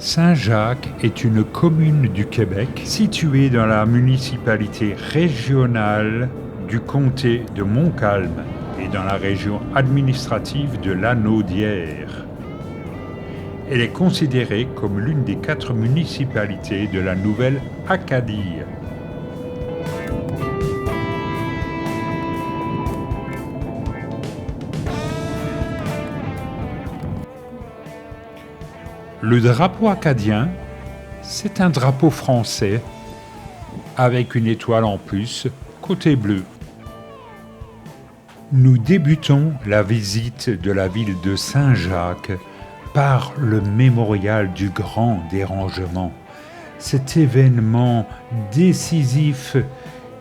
Saint-Jacques est une commune du Québec située dans la municipalité régionale du comté de Montcalm et dans la région administrative de Lanaudière. Elle est considérée comme l'une des 4 municipalités de la Nouvelle-Acadie. Le drapeau acadien, c'est un drapeau français avec une étoile en plus, côté bleu. Nous débutons la visite de la ville de Saint-Jacques par le mémorial du Grand Dérangement, cet événement décisif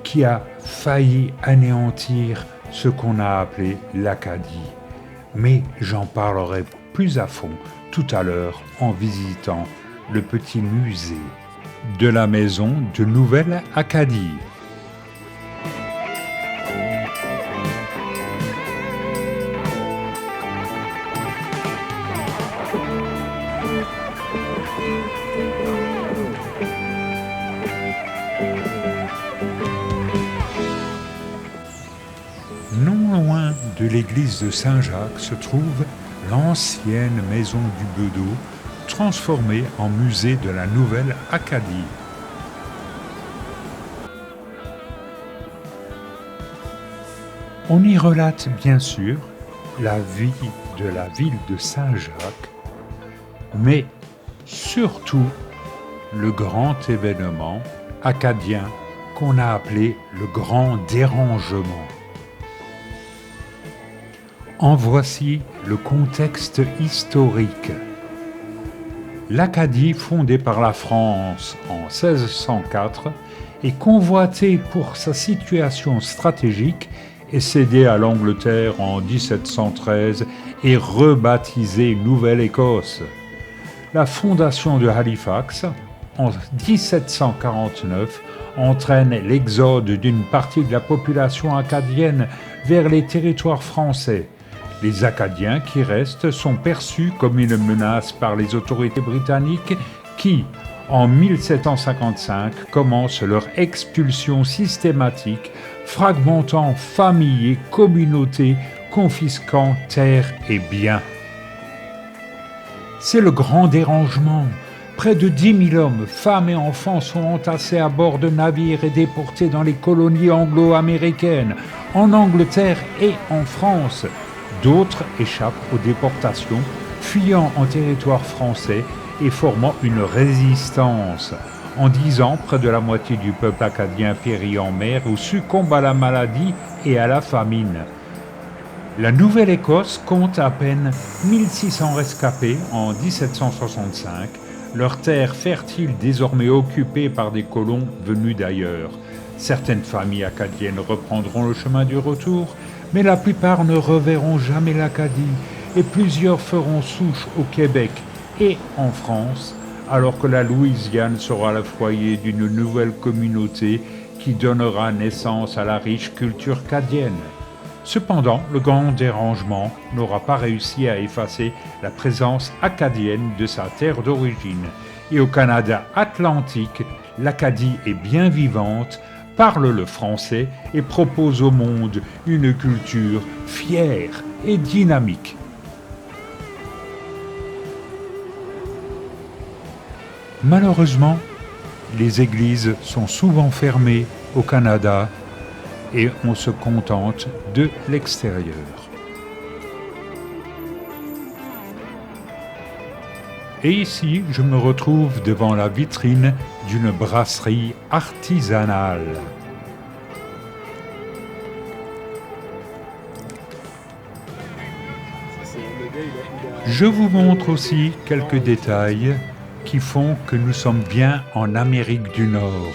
qui a failli anéantir ce qu'on a appelé l'Acadie. Mais j'en parlerai plus à fond tout à l'heure en visitant le petit musée de la maison de Nouvelle-Acadie. Non loin de l'église de Saint-Jacques se trouve l'ancienne maison du Bedeau, transformée en musée de la Nouvelle-Acadie. On y relate bien sûr la vie de la ville de Saint-Jacques, mais surtout le grand événement acadien qu'on a appelé le Grand Dérangement. En voici le contexte historique. L'Acadie, fondée par la France en 1604, est convoitée pour sa situation stratégique et cédée à l'Angleterre en 1713 et rebaptisée Nouvelle-Écosse. La fondation de Halifax, en 1749, entraîne l'exode d'une partie de la population acadienne vers les territoires français. Les Acadiens qui restent sont perçus comme une menace par les autorités britanniques qui, en 1755, commencent leur expulsion systématique, fragmentant familles et communautés, confisquant terres et biens. C'est le grand dérangement. Près de 10 000 hommes, femmes et enfants sont entassés à bord de navires et déportés dans les colonies anglo-américaines, en Angleterre et en France. D'autres échappent aux déportations, fuyant en territoire français et formant une résistance. En 10 ans, près de la moitié du peuple acadien périt en mer ou succombe à la maladie et à la famine. La Nouvelle-Écosse compte à peine 1600 rescapés en 1765, leurs terres fertiles désormais occupées par des colons venus d'ailleurs. Certaines familles acadiennes reprendront le chemin du retour, mais la plupart ne reverront jamais l'Acadie et plusieurs feront souche au Québec et en France, alors que la Louisiane sera le foyer d'une nouvelle communauté qui donnera naissance à la riche culture cadienne. Cependant, le Grand Dérangement n'aura pas réussi à effacer la présence acadienne de sa terre d'origine. Et au Canada atlantique, l'Acadie est bien vivante, parle le français et propose au monde une culture fière et dynamique. Malheureusement, les églises sont souvent fermées au Canada et on se contente de l'extérieur. Et ici, je me retrouve devant la vitrine d'une brasserie artisanale. Je vous montre aussi quelques détails qui font que nous sommes bien en Amérique du Nord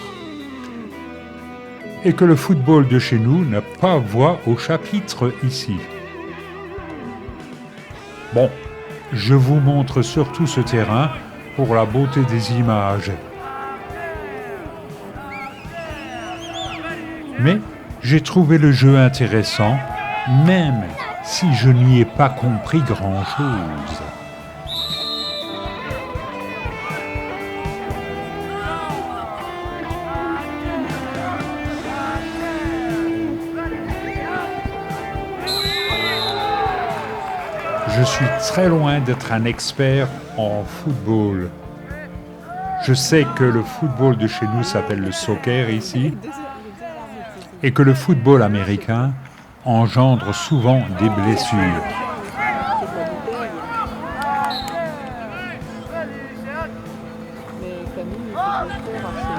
et que le football de chez nous n'a pas voix au chapitre ici. Bon, je vous montre surtout ce terrain pour la beauté des images. Mais j'ai trouvé le jeu intéressant, même si je n'y ai pas compris grand-chose. Je suis très loin d'être un expert en football. Je sais que le football de chez nous s'appelle le soccer ici, et que le football américain engendre souvent des blessures. Mais Camille, il fait trop,